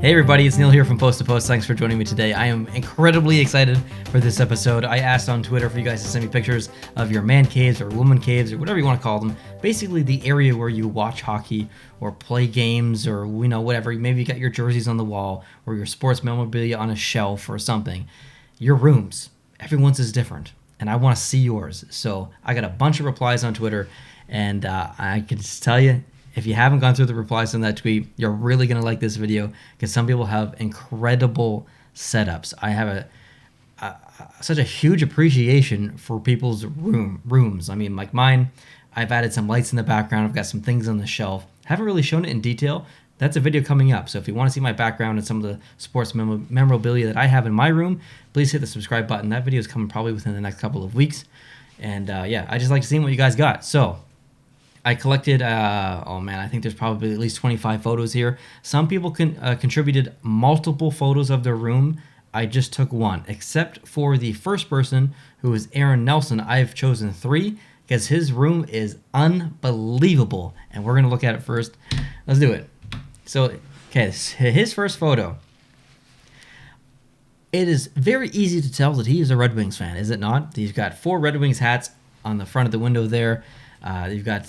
Hey everybody, it's Neil here from Post to Post. Thanks for joining me today. I am incredibly excited for this episode. I asked on Twitter for you guys to send me pictures of your man caves or woman caves or whatever you want to call them. Basically the area where you watch hockey or play games or whatever. Maybe you got your jerseys on the wall or your sports memorabilia on a shelf or something. Your rooms, everyone's is different and I want to see yours. So I got a bunch of replies on Twitter and I can just tell you, if you haven't gone through the replies on that tweet, you're really going to like this video because some people have incredible setups. I have such a huge appreciation for people's rooms. I mean, like mine, I've added some lights in the background. I've got some things on the shelf. Haven't really shown it in detail. That's a video coming up. So if you want to see my background and some of the sports memorabilia that I have in my room, please hit the subscribe button. That video is coming probably within the next couple of weeks. And yeah, I just like to see what you guys got. So I collected, I think there's probably at least 25 photos here. Some people contributed multiple photos of their room. I just took one, except for the first person, who is Aaron Nelson. I've chosen 3 because his room is unbelievable. And we're going to look at it first. Let's do it. So, okay, his first photo. It is very easy to tell that he is a Red Wings fan, is it not? He's got 4 Red Wings hats on the front of the window there. You've got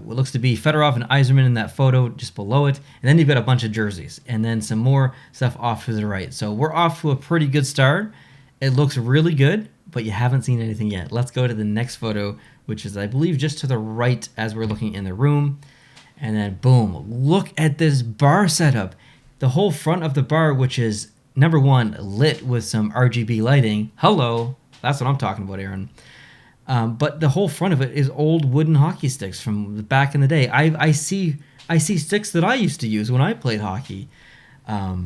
what looks to be Fedorov and Yzerman in that photo just below it. And then you've got a bunch of jerseys. And then some more stuff off to the right. So we're off to a pretty good start. It looks really good, but you haven't seen anything yet. Let's go to the next photo, which is, I believe, just to the right as we're looking in the room. And then, boom, look at this bar setup. The whole front of the bar, which is, number one, lit with some RGB lighting. Hello. That's what I'm talking about, Aaron. But the whole front of it is old wooden hockey sticks from back in the day. I see sticks that I used to use when I played hockey. Got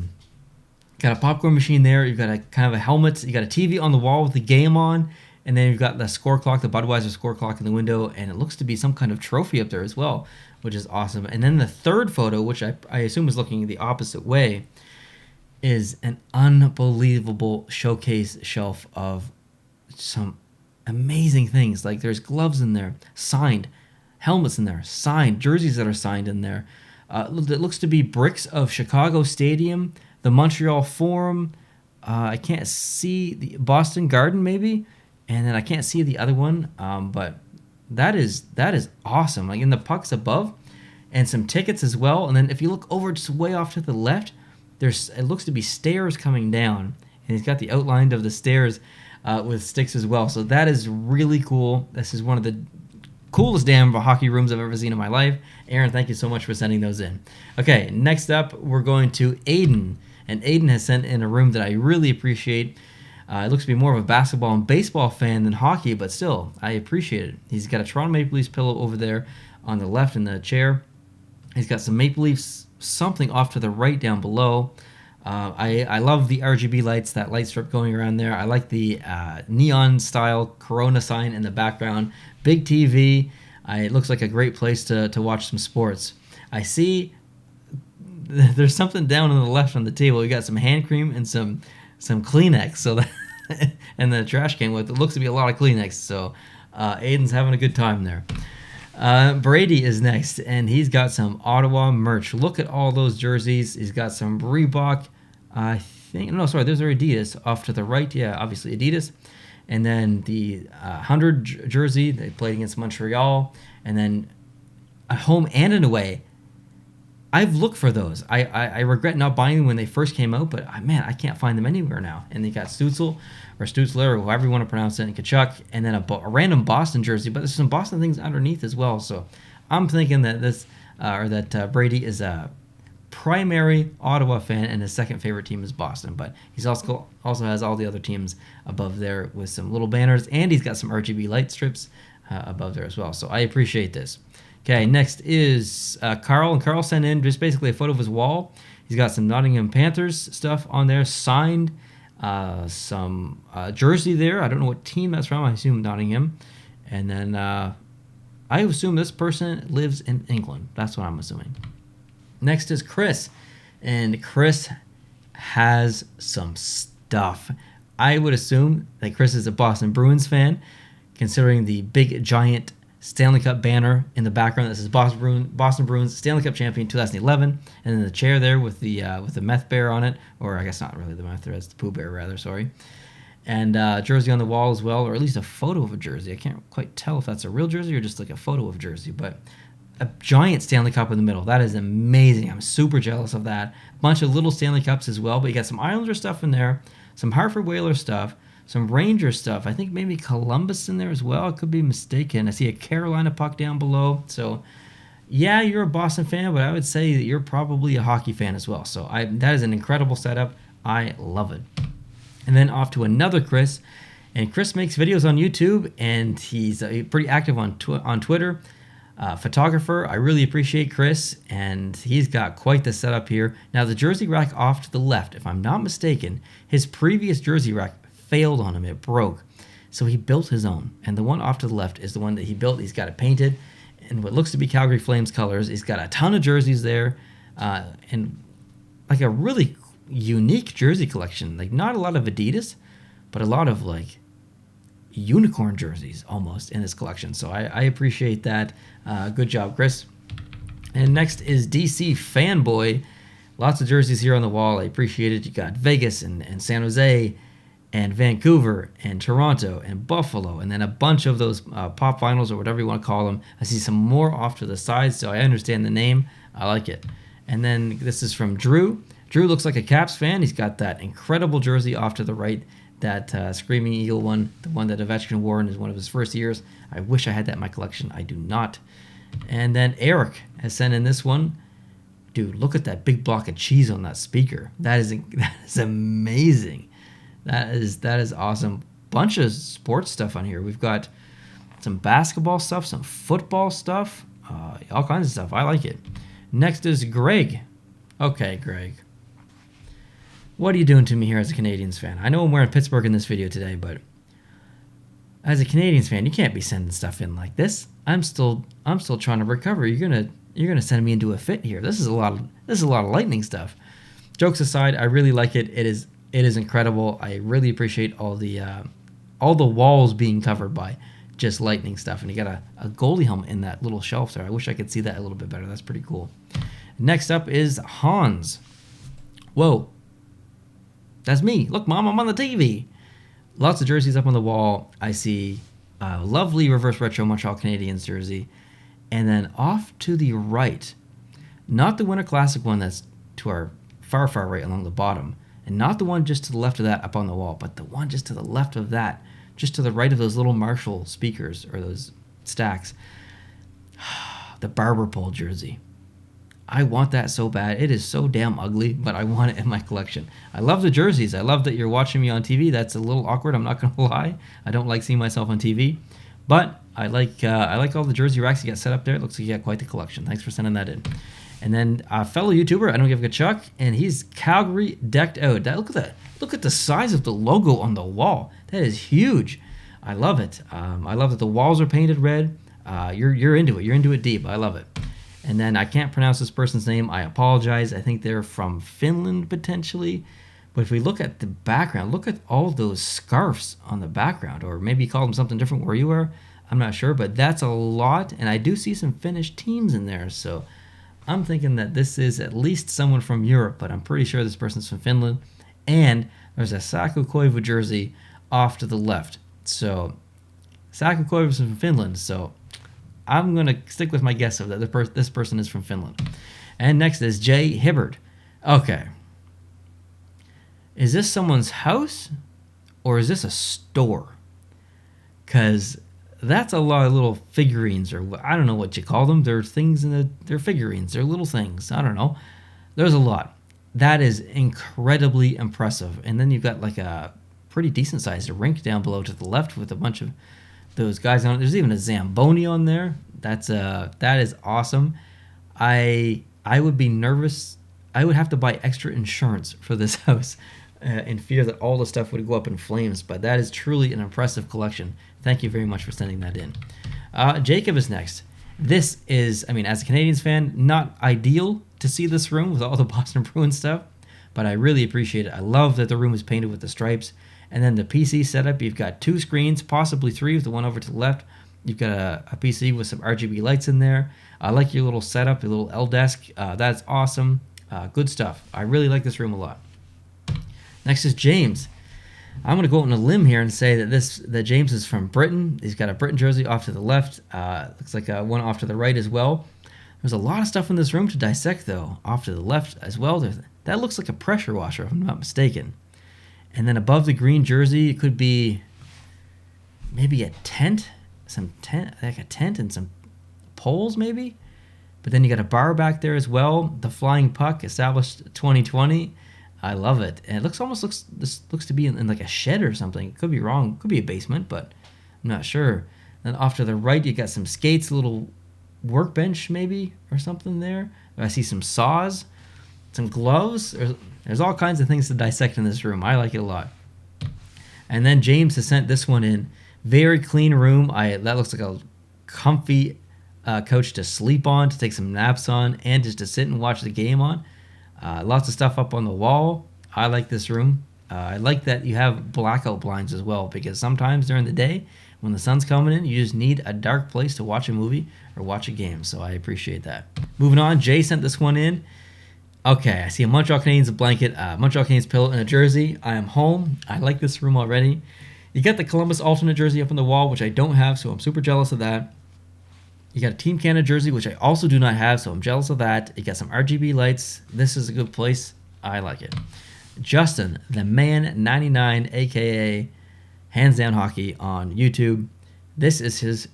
a popcorn machine there. You've got a kind of a helmet. You got a TV on the wall with the game on, and then you've got the score clock, the Budweiser score clock in the window, and it looks to be some kind of trophy up there as well, which is awesome. And then the third photo, which I assume is looking the opposite way, is an unbelievable showcase shelf of some amazing things. Like there's gloves in there, signed, helmets in there, signed, jerseys that are signed in there. It looks to be bricks of Chicago Stadium, the Montreal Forum. I can't see the Boston Garden maybe, and then I can't see the other one. But that is awesome. Like in the pucks above, and some tickets as well. And then if you look over just way off to the left, it looks to be stairs coming down, and he's got the outline of the stairs with sticks as well. So that is really cool. This is one of the coolest damn hockey rooms I've ever seen in my life. Aaron, thank you so much for sending those in. Okay, next up, we're going to Aiden. And Aiden has sent in a room that I really appreciate. It looks to be more of a basketball and baseball fan than hockey, but still, I appreciate it. He's got a Toronto Maple Leafs pillow over there on the left in the chair. He's got some Maple Leafs something off to the right down below. I love the RGB lights, that light strip going around there. I like the neon-style Corona sign in the background. Big TV. It looks like a great place to watch some sports. I see there's something down on the left on the table. You got some hand cream and some Kleenex. So that and the trash can with it looks to be a lot of Kleenex. So Aiden's having a good time there. Brady is next, and he's got some Ottawa merch. Look at all those jerseys. He's got some Reebok. There's our Adidas off to the right. Yeah, obviously Adidas. And then the 100 jersey. They played against Montreal. And then a home and an away. I've looked for those. I regret not buying them when they first came out, but man, I can't find them anywhere now. And they got Stützle or Stutzler or however you want to pronounce it, and Kachuk, and then a random Boston jersey, but there's some Boston things underneath as well. So I'm thinking that Brady is a primary Ottawa fan and his second favorite team is Boston, but he's also has all the other teams above there with some little banners, and he's got some RGB light strips above there as well. So I appreciate this. Okay, next is Carl, and Carl sent in just basically a photo of his wall. He's got some Nottingham Panthers stuff on there, signed, some jersey there. I don't know what team that's from. I assume Nottingham. And then I assume this person lives in England. That's what I'm assuming. Next is Chris, and Chris has some stuff. I would assume that Chris is a Boston Bruins fan, considering the big giant Stanley Cup banner in the background that says Boston Bruins Stanley Cup champion 2011, and then the chair there with the meth bear on it, or I guess not really the meth bear, it's the Pooh Bear rather. Sorry. And jersey on the wall as well, or at least a photo of a jersey. I can't quite tell if that's a real jersey or just like a photo of a jersey, but a giant Stanley Cup in the middle. That is amazing. I'm super jealous of that. A bunch of little Stanley Cups as well, but you got some Islander stuff in there, some Hartford Whaler stuff, some Ranger stuff. I think maybe Columbus in there as well. I could be mistaken. I see a Carolina puck down below. So, yeah, you're a Boston fan, but I would say that you're probably a hockey fan as well. So that is an incredible setup. I love it. And then off to another Chris. And Chris makes videos on YouTube, and he's pretty active on Twitter. Photographer. I really appreciate Chris, and he's got quite the setup here. Now, the jersey rack off to the left, if I'm not mistaken, his previous jersey rack failed on him. It broke. So he built his own. And the one off to the left is the one that he built. He's got it painted in what looks to be Calgary Flames colors. He's got a ton of jerseys there, and like a really unique jersey collection. Like, not a lot of Adidas, but a lot of like unicorn jerseys almost in his collection. So I appreciate that. Good job, Chris. And next is DC Fanboy. Lots of jerseys here on the wall. I appreciate it. You got Vegas and San Jose and Vancouver and Toronto and Buffalo, and then a bunch of those pop vinyls or whatever you want to call them. I see some more off to the side, so I understand the name. I like it. And then this is from Drew. Drew looks like a Caps fan. He's got that incredible jersey off to the right, that Screaming Eagle one, the one that Ovechkin wore in one of his first years. I wish I had that in my collection. I do not. And then Eric has sent in this one. Dude, look at that big block of cheese on that speaker. That is amazing. That is awesome. Bunch of sports stuff on here. We've got some basketball stuff, some football stuff, all kinds of stuff. I like it. Next is Greg. Okay, Greg. What are you doing to me here as a Canadiens fan? I know I'm wearing Pittsburgh in this video today, but as a Canadiens fan, you can't be sending stuff in like this. I'm still trying to recover. You're gonna send me into a fit here. This is a lot of lightning stuff. Jokes aside, I really like it. It is incredible. I really appreciate all the walls being covered by just lightning stuff. And you got a goalie helmet in that little shelf there. I wish I could see that a little bit better. That's pretty cool. Next up is Hans. Whoa. That's me. Look, Mom, I'm on the TV. Lots of jerseys up on the wall. I see a lovely reverse retro Montreal Canadiens jersey. And then off to the right, not the Winter Classic one that's to our far, far right along the bottom, and not the one just to the left of that up on the wall, but the one just to the left of that, just to the right of those little Marshall speakers or those stacks. The barber pole jersey. I want that so bad. It is so damn ugly, but I want it in my collection. I love the jerseys. I love that you're watching me on TV. That's a little awkward. I'm not going to lie. I don't like seeing myself on TV, but I like all the jersey racks you got set up there. It looks like you got quite the collection. Thanks for sending that in. And then a fellow YouTuber, I don't give a chuck, and he's Calgary decked out. Look at that. Look at the size of the logo on the wall. That is huge. I love it. I love that the walls are painted red. You're into it. You're into it deep. I love it. And then I can't pronounce this person's name. I apologize. I think they're from Finland potentially. But if we look at the background, look at all those scarves on the background. Or maybe you call them something different where you are. I'm not sure. But that's a lot. And I do see some Finnish teams in there. So I'm thinking that this is at least someone from Europe. But I'm pretty sure this person's from Finland. And there's a Saku Koivu jersey off to the left. So Saku Koivu is from Finland. So I'm going to stick with my guess of that this person is from Finland. And next is Jay Hibbard. Okay. Is this someone's house or is this a store? Because that's a lot of little figurines, or I don't know what you call them. They're things they're figurines. They're little things. I don't know. There's a lot. That is incredibly impressive. And then you've got like a pretty decent sized rink down below to the left with a bunch of those guys on it. There's even a Zamboni on there. That is awesome. I would be nervous. I would have to buy extra insurance for this house in fear that all the stuff would go up in flames. But that is truly an impressive collection. Thank you very much for sending that in. Jacob is next. This is, as a Canadiens fan, not ideal to see this room with all the Boston Bruins stuff, but I really appreciate it. I love that the room is painted with the stripes. And then the PC setup, you've got 2 screens, possibly 3 with the one over to the left. You've got a PC with some RGB lights in there. I like your little setup, your little L desk. That's awesome. Good stuff. I really like this room a lot. Next is James. I'm going to go out on a limb here and say that James is from Britain. He's got a Britain jersey off to the left. Looks like one off to the right as well. There's a lot of stuff in this room to dissect, though. Off to the left as well. That looks like a pressure washer, if I'm not mistaken. And then above the green jersey, it could be maybe a tent. Like a tent and some poles, maybe. But then you got a bar back there as well. The flying puck, established 2020. I love it. And it looks to be in like a shed or something. Could be wrong. Could be a basement, but I'm not sure. Then off to the right, you got some skates, a little workbench maybe or something there. I see some saws, some gloves. There's all kinds of things to dissect in this room. I like it a lot. And then James has sent this one in. Very clean room. That looks like a comfy couch to sleep on, to take some naps on, and just to sit and watch the game on. Lots of stuff up on the wall. I like this room. I like that you have blackout blinds as well, because sometimes during the day when the sun's coming in, you just need a dark place to watch a movie or watch a game. So I appreciate that. Moving on, Jay sent this one in. Okay, I see a Montreal Canadiens blanket, Montreal Canadiens pillow, and a jersey. I am home. I like this room already. You got the Columbus alternate jersey up on the wall, which I don't have, so I'm super jealous of that. You got a Team Canada jersey, which I also do not have, so I'm jealous of that. You got some RGB lights. This is a good place. I like it. Justin, the man 99, aka Hands Down Hockey on YouTube. This is his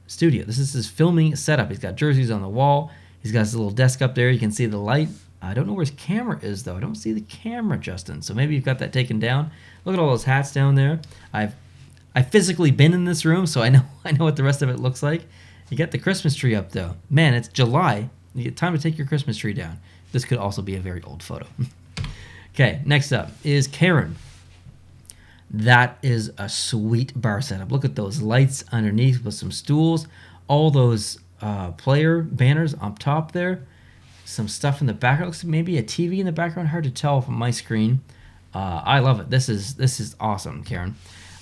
studio. This is his filming setup. He's got jerseys on the wall. He's got his little desk up there. You can see the light. I don't know where his camera is, though. I don't see the camera, Justin. So maybe you've got that taken down. Look at all those hats down there. I've physically been in this room, so I know what the rest of it looks like. You got the Christmas tree up, though. Man, it's July. You get time to take your Christmas tree down. This could also be a very old photo. Okay, next up is Karen. That is a sweet bar setup. Look at those lights underneath with some stools. All those player banners up top there. Some stuff in the background. Looks like maybe a TV in the background. Hard to tell from my screen. I love it. This is awesome, Karen.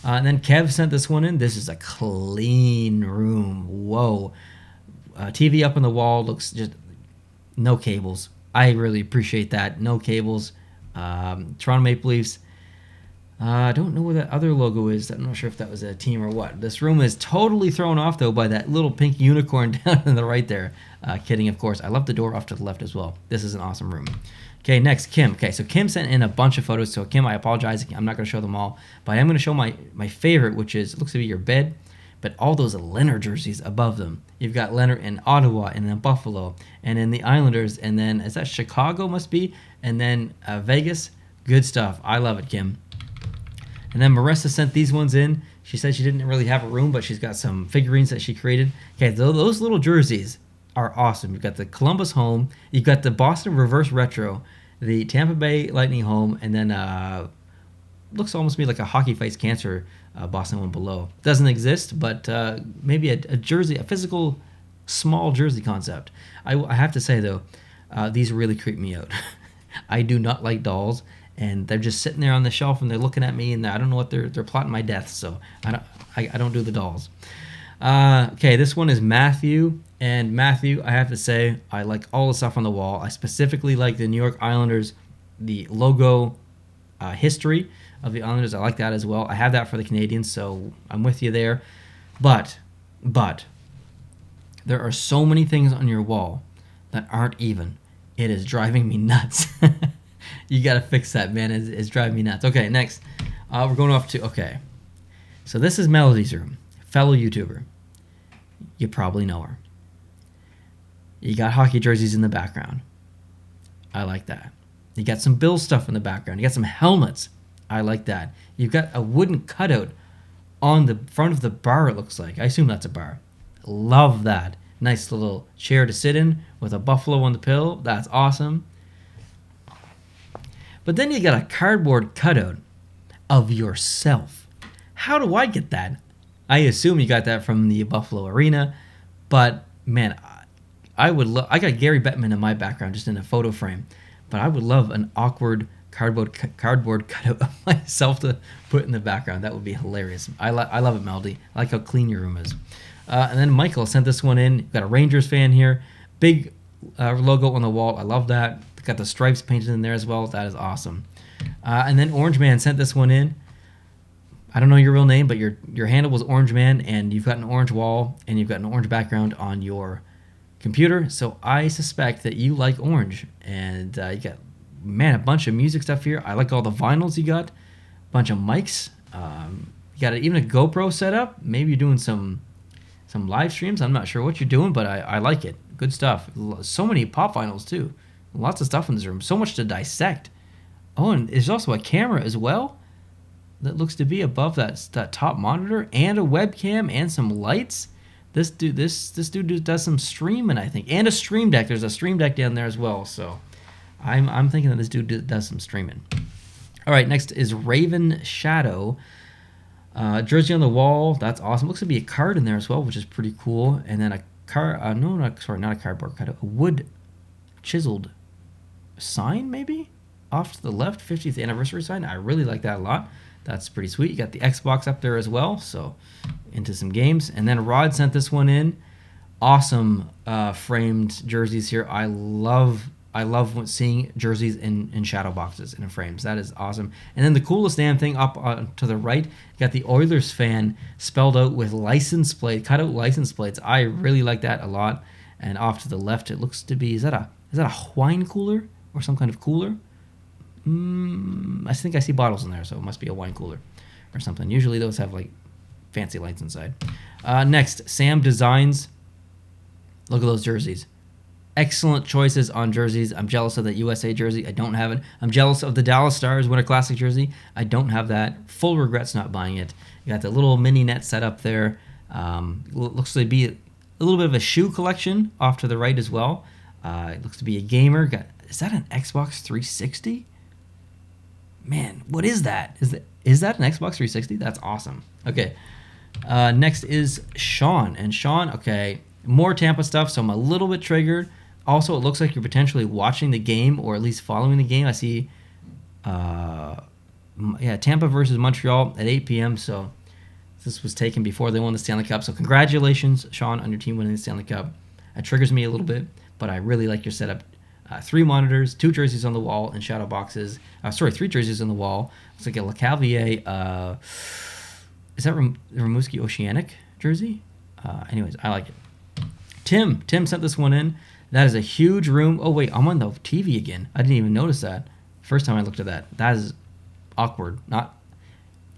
And then Kev sent this one in. This is a clean room. Whoa. TV up on the wall. Looks just no cables. I really appreciate that. No cables. Toronto Maple Leafs. I don't know where that other logo is. I'm not sure if that was a team or what. This room is totally thrown off, though, by that little pink unicorn down on the right there. Kidding, of course. I love the door off to the left as well. This is an awesome room. Okay, next, Kim. Okay, so Kim sent in a bunch of photos. So, Kim, I apologize. I'm not going to show them all. But I am going to show my favorite, which is, it looks to be your bed, but all those Leonard jerseys above them. You've got Leonard in Ottawa, and then Buffalo, and then the Islanders, and then, is that Chicago, must be? And then Vegas. Good stuff. I love it, Kim. And then Marissa sent these ones in. She said she didn't really have a room, but she's got some figurines that she created. Okay, those little jerseys are awesome. You've got the Columbus home. You've got the Boston reverse retro, the Tampa Bay Lightning home, and then looks almost to me like a Hockey Fights Cancer Boston one below. Doesn't exist, but maybe a jersey, a physical small jersey concept. I have to say, though, these really creep me out. I do not like dolls. And they're just sitting there on the shelf, and they're looking at me, and I don't know what they're plotting my death. So I don't do the dolls. Okay, this one is Matthew, and Matthew, I have to say, I like all the stuff on the wall. I specifically like the New York Islanders, the logo history of the Islanders. I like that as well. I have that for the Canadiens, so I'm with you there. But there are so many things on your wall that aren't even. It is driving me nuts. You got to fix that, man. It's driving me nuts. Okay, next. We're going off to... Okay. So this is Melody's room. Fellow YouTuber. You probably know her. You got hockey jerseys in the background. I like that. You got some Bill stuff in the background. You got some helmets. I like that. You've got a wooden cutout on the front of the bar, it looks like. I assume that's a bar. Love that. Nice little chair to sit in with a buffalo on the pillow. That's awesome. But then you got a cardboard cutout of yourself. How do I get that? I assume you got that from the Buffalo Arena, but man, I would love. I got Gary Bettman in my background, just in a photo frame, but I would love an awkward cardboard cutout of myself to put in the background. That would be hilarious. I love it, Melody. I like how clean your room is. And then Michael sent this one in. Got a Rangers fan here. Big logo on the wall. I love that. Got the stripes painted in there as well. That is awesome. And then Orange Man sent this one in. I don't know your real name, but your handle was Orange Man, and you've got an orange wall, and you've got an orange background on your computer. So I suspect that you like orange. And you got, man, a bunch of music stuff here. I like all the vinyls you got. A bunch of mics. You got even a GoPro set up. Maybe you're doing some live streams. I'm not sure what you're doing, but I like it. Good stuff. So many pop vinyls, too. Lots of stuff in this room. So much to dissect. Oh, and there's also a camera as well that looks to be above that top monitor, and a webcam and some lights. This dude does some streaming, I think, and a stream deck. There's a stream deck down there as well. So I'm thinking that this dude does some streaming. All right, next is Raven Shadow. Jersey on the wall. That's awesome. Looks to be a card in there as well, which is pretty cool. And then a not a cardboard card, a wood chiseled sign maybe off to the left, 50th anniversary sign. I really like that a lot. That's pretty sweet. You got the Xbox up there as well, so into some games. And then Rod sent this one in. Awesome framed jerseys here. I love seeing jerseys in shadow boxes and in frames. That is awesome. And then the coolest damn thing up to the right, you got the Oilers fan spelled out with license plate, cut out license plates. I really like that a lot. And off to the left, it looks to be, is that a wine cooler or some kind of cooler? I think I see bottles in there, so it must be a wine cooler or something. Usually those have like fancy lights inside. Next, Sam Designs. Look at those jerseys. Excellent choices on jerseys. I'm jealous of that USA jersey. I don't have it. I'm jealous of the Dallas Stars Winter Classic jersey. I don't have that. Full regrets not buying it. You got the little mini net set up there. Looks to be a little bit of a shoe collection off to the right as well. It looks to be a gamer. Is that an Xbox 360? Man, what is that? Is that an Xbox 360? That's awesome. Okay. Next is Sean. And Sean, okay, more Tampa stuff, so I'm a little bit triggered. Also, it looks like you're potentially watching the game or at least following the game. I see, Tampa versus Montreal at 8 p.m. So this was taken before they won the Stanley Cup. So congratulations, Sean, on your team winning the Stanley Cup. It triggers me a little bit, but I really like your setup. 3 monitors, 2 jerseys on the wall and shadow boxes. 3 jerseys on the wall. It's like a Le Cavalier. Is that Rimouski Oceanic jersey? Anyways, I like it. Tim sent this one in. That is a huge room. Oh, wait, I'm on the TV again. I didn't even notice that. First time I looked at that. That is awkward.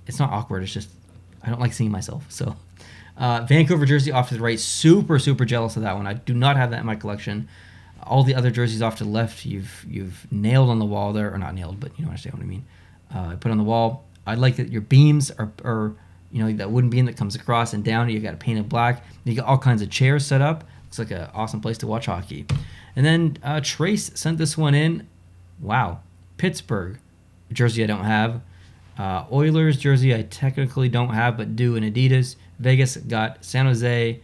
It's not awkward. It's just I don't like seeing myself. So Vancouver jersey off to the right. Super, super jealous of that one. I do not have that in my collection. All the other jerseys off to the left, you've nailed on the wall there, or not nailed, but you understand what I mean. Put on the wall. I like that your beams are that wooden beam that comes across and down. You got it painted black. You got all kinds of chairs set up. Looks like an awesome place to watch hockey. And then Trace sent this one in. Wow, Pittsburgh jersey I don't have. Oilers jersey I technically don't have, but do in Adidas. Vegas got San Jose.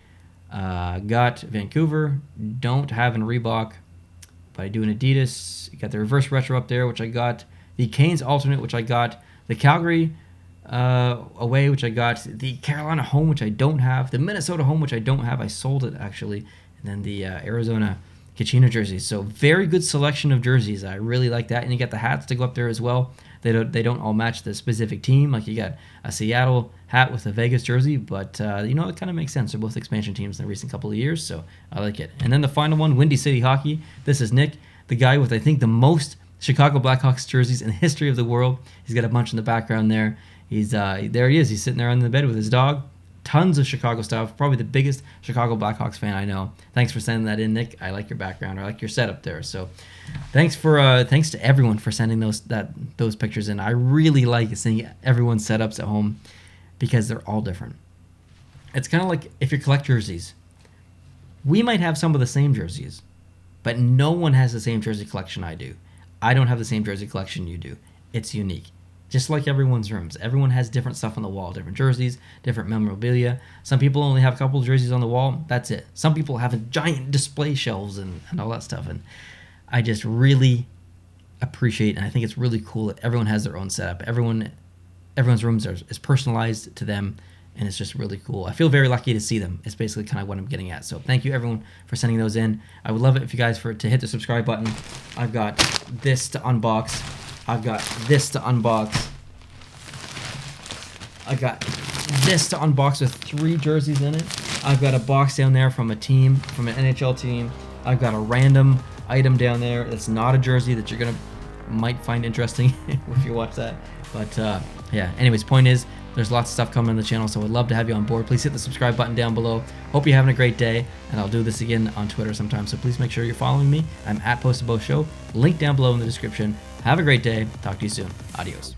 Got Vancouver, don't have in Reebok, but I do in Adidas. You got the reverse retro up there, which I got. The Canes alternate, which I got. The Calgary away, which I got. The Carolina home, which I don't have. The Minnesota home, which I don't have. I sold it, actually. And then the Arizona Kachina jerseys. So very good selection of jerseys. I really like that. And you got the hats to go up there as well. They don't all match the specific team. Like you got a Seattle hat with a Vegas jersey, but it kind of makes sense. They're both expansion teams in the recent couple of years, so I like it. And then the final one, Windy City Hockey. This is Nick, the guy with I think the most Chicago Blackhawks jerseys in the history of the world. He's got a bunch in the background there. He's there he is. He's sitting there on the bed with his dog. Tons of Chicago stuff. Probably the biggest Chicago Blackhawks fan I know. Thanks for sending that in, Nick. I like your background. I like your setup there. So thanks to everyone for sending those pictures in. I really like seeing everyone's setups at home because they're all different. It's kind of like if you collect jerseys. We might have some of the same jerseys, but no one has the same jersey collection I do. I don't have the same jersey collection you do. It's unique. Just like everyone's rooms. Everyone has different stuff on the wall, different jerseys, different memorabilia. Some people only have a couple of jerseys on the wall. That's it. Some people have a giant display shelves and all that stuff. And I just really appreciate, and I think it's really cool that everyone has their own setup. Everyone's rooms is personalized to them, and it's just really cool. I feel very lucky to see them. It's basically kind of what I'm getting at. So thank you everyone for sending those in. I would love it if you guys to hit the subscribe button. I've got this to unbox. I've got this to unbox. I got this to unbox with 3 jerseys in it. I've got a box down there from a team, from an NHL team. I've got a random item down there that's not a jersey that you're might find interesting if you watch that. But yeah, anyways, point is, there's lots of stuff coming on the channel, so I'd love to have you on board. Please hit the subscribe button down below. Hope you're having a great day, and I'll do this again on Twitter sometime, so please make sure you're following me. I'm at Postabow Show. Link down below in the description. Have a great day. Talk to you soon. Adios.